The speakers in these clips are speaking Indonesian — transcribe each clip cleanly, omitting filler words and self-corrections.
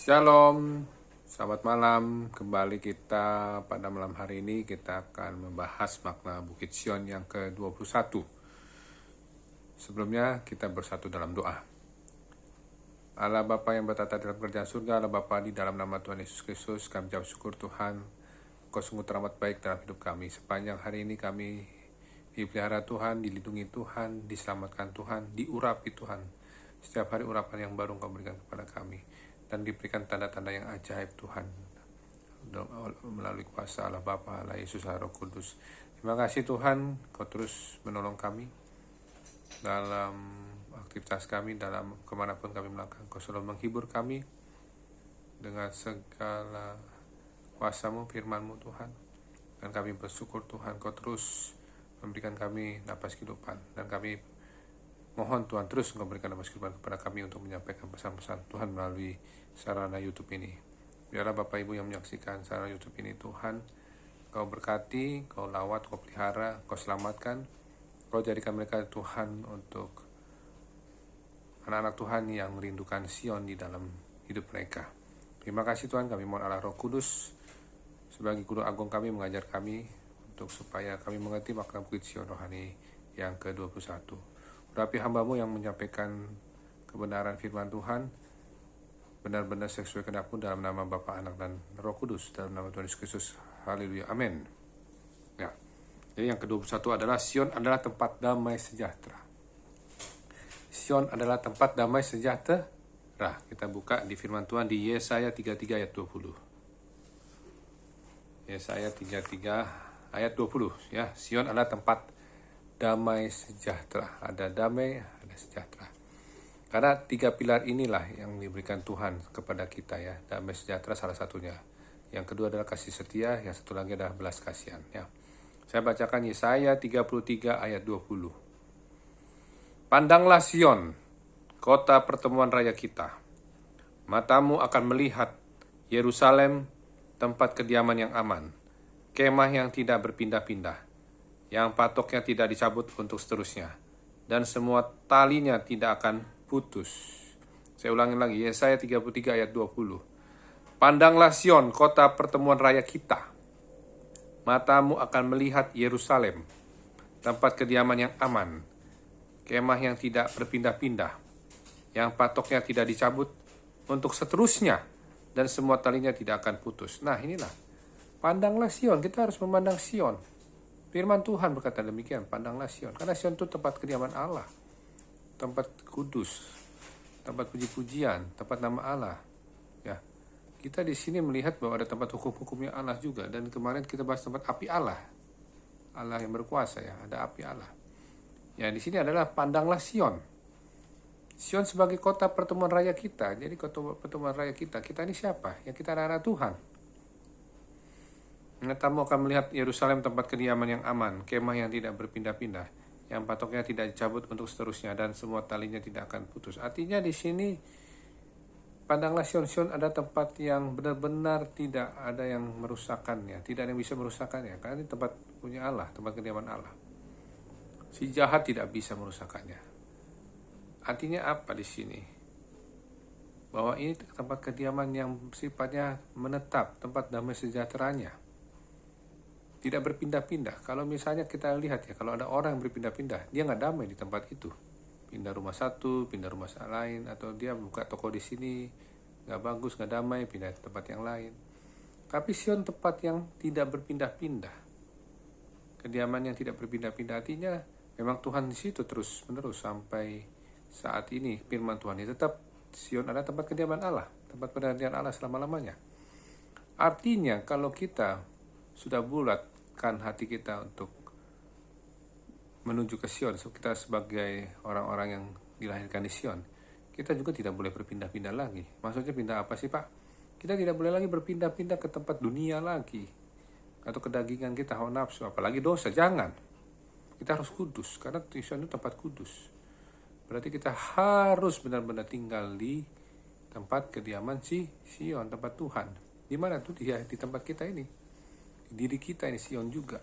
Shalom, selamat malam. Kembali kita pada malam hari ini kita akan membahas makna Bukit Sion yang ke-21. Sebelumnya kita bersatu dalam doa. Allah Bapa yang bertata dalam kerajaan surga, Allah Bapa, di dalam nama Tuhan Yesus Kristus, kami ucap syukur Tuhan, Engkau sungguh teramat baik dalam hidup kami. Sepanjang hari ini kami dipelihara Tuhan, dilindungi Tuhan, diselamatkan Tuhan, diurapi Tuhan. Setiap hari urapan yang baru Engkau berikan kepada kami. Dan diberikan tanda-tanda yang ajaib Tuhan melalui kuasa Allah Bapa, Allah Yesus, Allah Roh Kudus. Terima kasih Tuhan, Kau terus menolong kami dalam aktivitas kami, dalam kemanapun kami melangkah. Kau selalu menghibur kami dengan segala kuasa-Mu, firman-Mu Tuhan. Dan kami bersyukur Tuhan, Kau terus memberikan kami napas kehidupan. Dan kami mohon Tuhan terus Engkau berikan napas kehidupan kepada kami untuk menyampaikan pesan-pesan Tuhan melalui sarana YouTube ini. Biarlah Bapak Ibu yang menyaksikan sarana YouTube ini Tuhan, Kau berkati, Kau lawat, Kau pelihara, Kau selamatkan, Kau jadikan mereka Tuhan untuk anak-anak Tuhan yang merindukan Sion di dalam hidup mereka. Terima kasih Tuhan, kami mohon Allah Roh Kudus sebagai guru agung kami mengajar kami untuk supaya kami mengerti makna Bukit Sion rohani yang ke-21. Urapi hamba-Mu yang menyampaikan kebenaran firman Tuhan, benar-benar sesuai kehendak-Mu dalam nama Bapa, Anak, dan Roh Kudus, dalam nama Tuhan Yesus Kristus. Haleluya, amin. Ya. Jadi yang ke-21 adalah Sion adalah tempat damai sejahtera. Sion adalah tempat damai sejahtera. Kita buka di firman Tuhan di Yesaya 33 ayat 20. Yesaya 33 ayat 20 ya. Sion adalah tempat damai sejahtera. Ada damai, ada sejahtera. Karena 3 pilar inilah yang diberikan Tuhan kepada kita ya. Damai sejahtera salah satunya. Yang kedua adalah kasih setia, yang satu lagi adalah belas kasihan ya. Saya bacakan Yesaya 33 ayat 20. Pandanglah Sion, kota pertemuan raya kita. Matamu akan melihat Yerusalem, tempat kediaman yang aman, kemah yang tidak berpindah-pindah, yang patoknya tidak dicabut untuk seterusnya, dan semua talinya tidak akan putus. Saya ulangi lagi, Yesaya 33 ayat 20. Pandanglah Sion, kota pertemuan raya kita. Matamu akan melihat Yerusalem, tempat kediaman yang aman, kemah yang tidak berpindah-pindah, yang patoknya tidak dicabut untuk seterusnya, dan semua talinya tidak akan putus. Nah inilah, pandanglah Sion, kita harus memandang Sion. Firman Tuhan berkata demikian, pandanglah Sion. Karena Sion itu tempat kediaman Allah, tempat kudus, tempat puji-pujian, tempat nama Allah. Ya, kita di sini melihat bahwa ada tempat hukum-hukumnya Allah juga. Dan kemarin kita bahas tempat api Allah, Allah yang berkuasa ya, ada api Allah. Ya, di sini adalah pandanglah Sion. Sion sebagai kota pertemuan raya kita. Jadi kota pertemuan raya kita ini siapa? Yang kita anak-anak Tuhan. Matamu akan melihat Yerusalem, tempat kediaman yang aman, kemah yang tidak berpindah-pindah, yang patoknya tidak dicabut untuk seterusnya, dan semua talinya tidak akan putus. Artinya di sini pandanglah Sion. Sion ada tempat yang benar-benar tidak ada yang merusakkannya, tidak ada yang bisa merusakkannya, karena ini tempat punya Allah, tempat kediaman Allah. Si jahat tidak bisa merusakkannya. Artinya apa di sini? Bahwa ini tempat kediaman yang sifatnya menetap, tempat damai sejahteranya. Tidak berpindah-pindah. Kalau misalnya kita lihat ya, kalau ada orang yang berpindah-pindah, dia nggak damai di tempat itu. Pindah rumah satu, pindah rumah lain, atau dia buka toko di sini, nggak bagus, nggak damai, pindah ke tempat yang lain. Tapi Sion tempat yang tidak berpindah-pindah. Kediaman yang tidak berpindah-pindah artinya memang Tuhan di situ terus-menerus sampai saat ini. Firman Tuhan ini tetap, Sion adalah tempat kediaman Allah, tempat perhatian Allah selama-lamanya. Artinya kalau kita sudah bulatkan hati kita untuk menuju ke Sion, kita sebagai orang-orang yang dilahirkan di Sion, kita juga tidak boleh berpindah-pindah lagi. Maksudnya pindah apa sih Pak? Kita tidak boleh lagi berpindah-pindah ke tempat dunia lagi, atau kedagingan kita, hawa nafsu, apalagi dosa, jangan. Kita harus kudus, karena Sion itu tempat kudus. Berarti kita harus benar-benar tinggal di tempat kediaman Sion, tempat Tuhan. Di mana tuh? Dia di tempat kita ini, di diri kita ini Sion juga.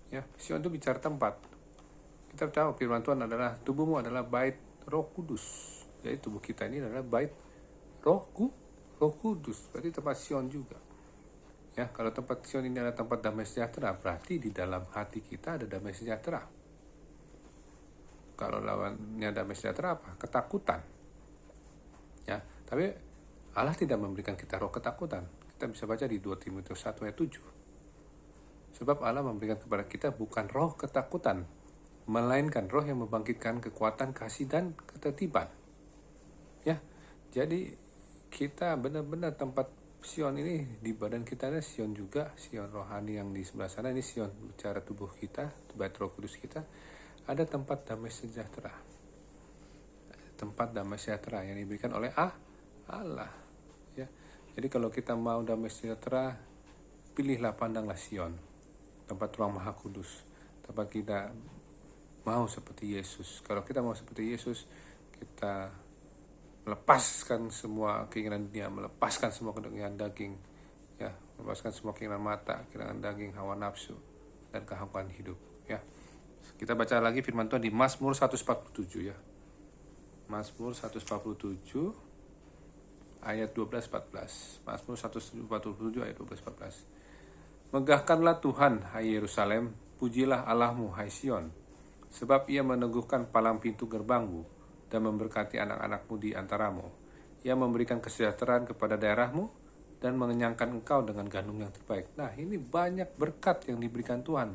Ya, Sion itu bicara tempat. Kita tahu firman Tuhan adalah tubuhmu adalah bait Roh Kudus. Jadi tubuh kita ini adalah bait Roh Roh Kudus, berarti tempat Sion juga. Ya, kalau tempat Sion ini adalah tempat damai sejahtera, berarti di dalam hati kita ada damai sejahtera. Kalau lawannya damai sejahtera apa? Ketakutan. Ya, tapi Allah tidak memberikan kita roh ketakutan. Kita bisa baca di 2 Timotius 1 ayat 7. Sebab Allah memberikan kepada kita bukan roh ketakutan, melainkan roh yang membangkitkan kekuatan, kasih, dan ketertiban. Ya, jadi kita benar-benar tempat Sion ini di badan kita ada Sion juga, Sion rohani yang di sebelah sana, ini Sion bicara tubuh kita, bait Roh Kudus kita, ada tempat damai sejahtera. Tempat damai sejahtera yang diberikan oleh Allah. Ya. Jadi kalau kita mau damai sejahtera, pilihlah, pandanglah Sion, tempat ruang Maha Kudus, tempat kita mau seperti Yesus. Kalau kita mau seperti Yesus, kita melepaskan semua keinginan dunia, melepaskan semua keinginan daging, ya, melepaskan semua keinginan mata, keinginan daging, hawa nafsu, dan kehampaan hidup. Ya, kita baca lagi firman Tuhan di Mazmur 147 ya. Mazmur 147 ayat 12-14. Mazmur 147 ayat 12-14. Megahkanlah Tuhan, hai Yerusalem, pujilah Allahmu, hai Sion, sebab ia meneguhkan palang pintu gerbangmu dan memberkati anak-anakmu di antaramu. Ia memberikan kesejahteraan kepada daerahmu dan mengenyangkan engkau dengan gandum yang terbaik. Nah, ini banyak berkat yang diberikan Tuhan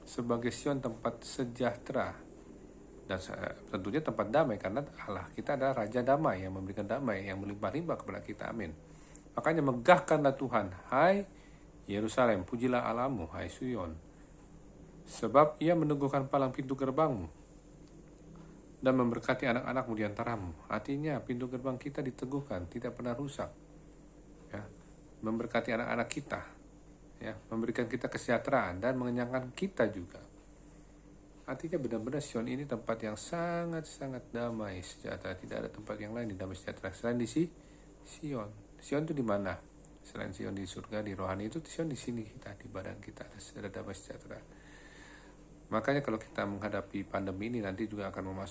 sebagai Sion, tempat sejahtera. Dan tentunya tempat damai, karena Allah kita adalah Raja Damai yang memberikan damai yang melimpah-limpah kepada kita. Amin. Makanya megahkanlah Tuhan, hai Yerusalem, pujilah Allahmu, hai Sion, sebab ia meneguhkan palang pintu gerbangmu dan memberkati anak-anakmu di antaramu. Artinya pintu gerbang kita diteguhkan, tidak pernah rusak. Ya, memberkati anak-anak kita, ya, memberikan kita kesejahteraan dan mengenyangkan kita juga. Artinya benar-benar Sion ini tempat yang sangat-sangat damai sejahtera. Tidak ada tempat yang lain di damai sejahtera selain di Sion. Sion itu di mana? Selain Sion di surga, di rohani, itu Sion di sini kita, di badan kita ada damai sejahtera. Makanya kalau kita menghadapi pandemi ini nanti juga akan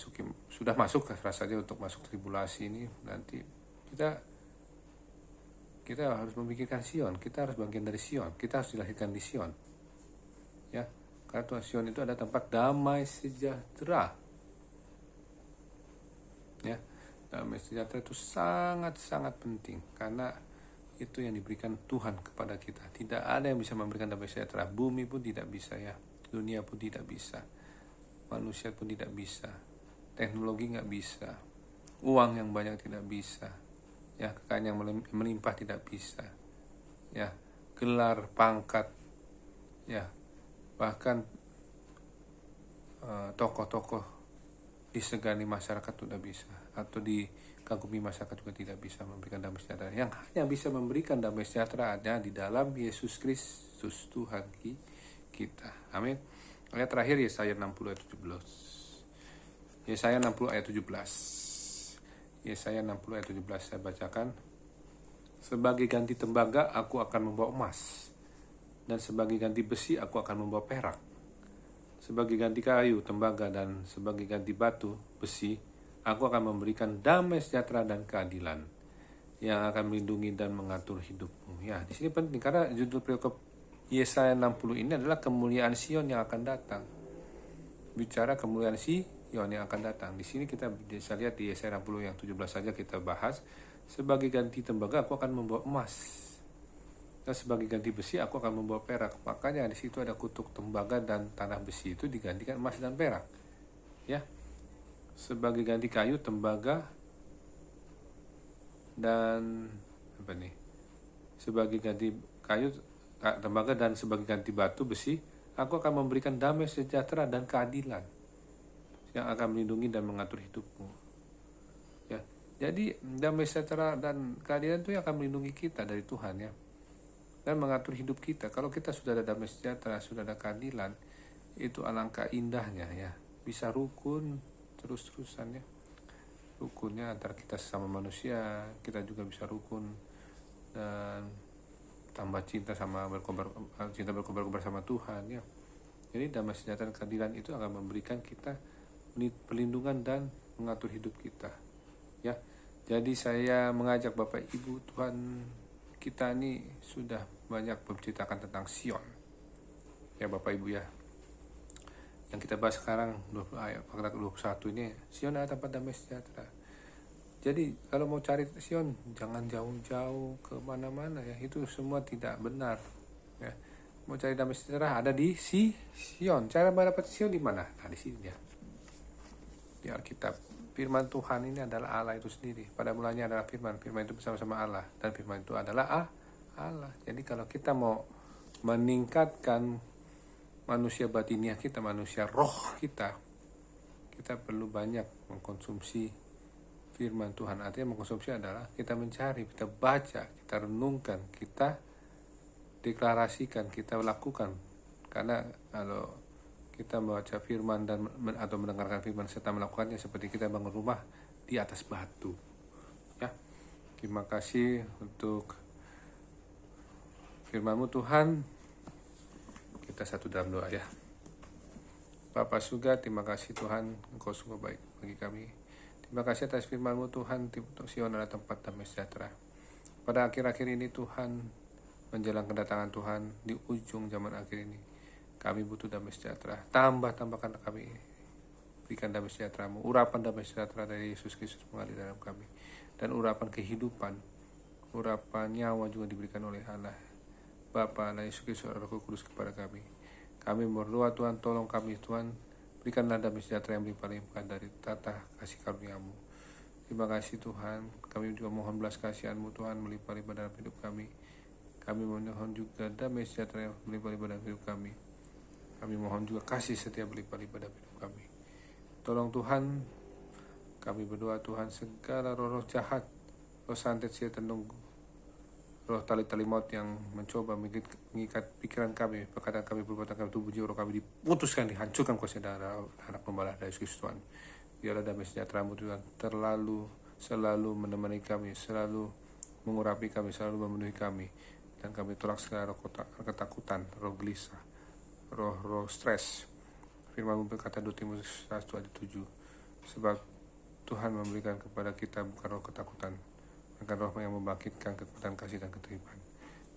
sudah masuk rasanya untuk masuk tribulasi ini, nanti kita harus memikirkan Sion, kita harus bagian dari Sion, kita harus dilahirkan di Sion. Ya, karena Tuhan Sion itu ada tempat damai sejahtera. Ya, damai sejahtera itu sangat-sangat penting karena itu yang diberikan Tuhan kepada kita. Tidak ada yang bisa memberikan damai sejahtera. Bumi pun tidak bisa, ya. Dunia pun tidak bisa, manusia pun tidak bisa, teknologi nggak bisa, uang yang banyak tidak bisa, ya, kekayaan yang melimpah tidak bisa, ya, gelar, pangkat, ya, bahkan tokoh-tokoh disegani masyarakat tidak bisa, atau dikagumi masyarakat juga tidak bisa memberikan damai sejahtera. Yang hanya bisa memberikan damai sejahtera ada di dalam Yesus Kristus Tuhan kita. Amin. Ayat terakhir Yesaya 60 ayat 17. Yesaya 60 ayat 17. Yesaya 60 ayat 17 saya bacakan. Sebagai ganti tembaga aku akan membawa emas, dan sebagai ganti besi aku akan membawa perak. Sebagai ganti kayu tembaga dan sebagai ganti batu besi aku akan memberikan damai sejahtera dan keadilan yang akan melindungi dan mengatur hidupmu. Ya, di sini penting karena judul perikop Yesaya 60 ini adalah kemuliaan Sion yang akan datang. Bicara kemuliaan Sion yang akan datang. Di sini kita bisa lihat di Yesaya 60 yang 17 saja kita bahas. Sebagai ganti tembaga aku akan membawa emas, dan sebagai ganti besi aku akan membawa perak. Makanya di situ ada kutuk tembaga dan tanah besi itu digantikan emas dan perak. Ya. Sebagai ganti kayu tembaga dan sebagai ganti kayu tembaga dan sebagai ganti batu besi aku akan memberikan damai sejahtera dan keadilan yang akan melindungi dan mengatur hidupmu. Ya, jadi damai sejahtera dan keadilan itu yang akan melindungi kita dari Tuhan, ya, dan mengatur hidup kita. Kalau kita sudah ada damai sejahtera, sudah ada keadilan, itu alangkah indahnya, ya, bisa rukun terus-terusan, ya, rukunnya antara kita sesama manusia, kita juga bisa rukun dan tambah cinta berkobar-kobar sama Tuhan, ya. Jadi damai sejahtera dan keadilan itu akan memberikan kita perlindungan dan mengatur hidup kita, ya. Jadi saya mengajak Bapak Ibu, Tuhan kita ini sudah banyak menceritakan tentang Sion. Ya Bapak Ibu ya. Yang kita bahas sekarang 20 ayat 21 ini, Sion adalah tempat damai sejahtera. Jadi kalau mau cari Sion, jangan jauh-jauh ke mana-mana ya. Itu semua tidak benar. Ya. Mau cari damai sejahtera ada di Sion. Cara mendapat Sion di mana? Nah, di sini ya. Di Alkitab. Firman Tuhan ini adalah Allah itu sendiri. Pada mulanya adalah firman. Firman itu bersama-sama Allah. Dan firman itu adalah Allah. Jadi kalau kita mau meningkatkan manusia batiniah kita, manusia roh kita perlu banyak mengkonsumsi firman Tuhan. Artinya mengkonsumsi adalah kita mencari, kita baca, kita renungkan, kita deklarasikan, kita lakukan. Karena kalau kita membaca firman dan atau mendengarkan firman serta melakukannya seperti kita bangun rumah di atas batu. Ya. Terima kasih untuk firman-Mu Tuhan. Kita satu dalam doa ya. Bapa surga, terima kasih Tuhan, Engkau sungguh baik bagi kami. Terima kasih atas firman-Mu Tuhan, untuk Sion adalah tempat damai sejahtera. Pada akhir-akhir ini Tuhan, menjelang kedatangan Tuhan di ujung zaman akhir ini, kami butuh damai sejahtera. Tambahkan kami, berikan damai sejahtera-Mu, urapan damai sejahtera dari Yesus Kristus mengalir dalam kami. Dan urapan kehidupan, urapan nyawa juga diberikan oleh Allah Bapa, Allah Yesus Kristus, Roh Kudus kepada kami. Kami berdoa Tuhan, tolong kami Tuhan, berikanlah damai sejahtera yang berlimpah dari tata kasih karunia-Mu. Terima kasih Tuhan, kami juga mohon belas kasihan-Mu Tuhan melimpah-limpah dalam hidup kami. Kami mohon juga damai sejahtera yang berlimpah-limpah dalam hidup kami. Kami mohon juga kasih setia berlimpah-limpah dalam hidup kami. Tolong Tuhan, kami berdoa Tuhan, segala roh-roh jahat, roh santet, setan, roh tali-tali maut yang mencoba mengikat pikiran kami, perkataan kami, perbuatan kami, tubuh jiwa kami diputuskan, dihancurkan kuasa darah anak domba dari Yesus Tuhan. Biarlah damai sejahtera-Mu Tuhan selalu menemani kami, selalu mengurapi kami, selalu memenuhi kami. Dan kami tolak segala roh ketakutan, roh gelisah, roh stres. Firman-Mu berkata 2 Timotius 1:7, sebab Tuhan memberikan kepada kita bukan roh ketakutan, melainkan roh yang membangkitkan kekuatan kasih dan keterima.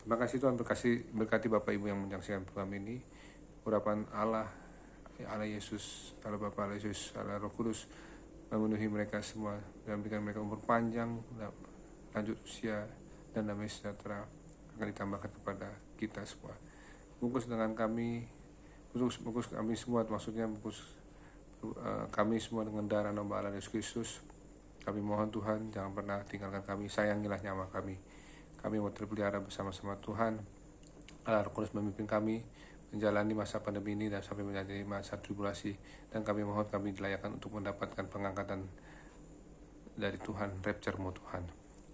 Terima kasih Tuhan, berkati Bapak Ibu yang menyaksikan program ini. Urapan Allah Yesus, Allah Bapa, Allah Yesus, Allah Roh Kudus memenuhi mereka semua dan memberikan mereka umur panjang, lanjut usia, dan damai sejahtera akan ditambahkan kepada kita semua. Bungkus dengan kami, bungkus kami semua, maksudnya bungkus kami semua dengan darah nomor Allah Yesus Kristus. Kami mohon Tuhan, jangan pernah tinggalkan kami, sayangilah nyawa kami. Kami mau terpelihara bersama-sama Tuhan. Allah Roh Kudus memimpin kami menjalani masa pandemi ini dan sampai menjadi masa tribulasi. Dan kami mohon kami dilayakkan untuk mendapatkan pengangkatan dari Tuhan, rapture-Mu Tuhan.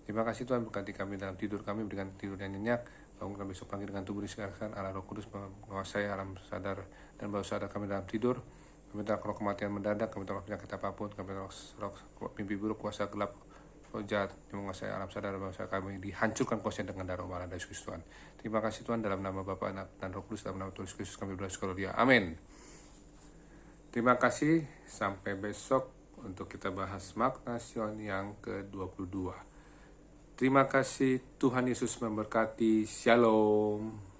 Terima kasih Tuhan, berkati kami dalam tidur kami, berikan tidur yang nyenyak. Bangunkan besok pagi dengan tubuh disegarkan. Allah Roh Kudus menguasai alam sadar dan bawah sadar kami dalam tidur. Kami tolak roh kematian mendadak, kami tolak penyakit apapun, kami tolak roh mimpi buruk, kuasa gelap, roh jahat yang menguasai alam sadar dan bawah sadar kami dihancurkan kuasa dengan darah Allah dan Yesus Tuhan. Terima kasih Tuhan, dalam nama Bapa, Anak, dan Roh Kudus, dalam nama Tuhan Yesus Kristus kami berdoa sekali dia. Amin. Terima kasih, sampai besok untuk kita bahas makna Sion yang ke-22. Terima kasih, Tuhan Yesus memberkati. Shalom.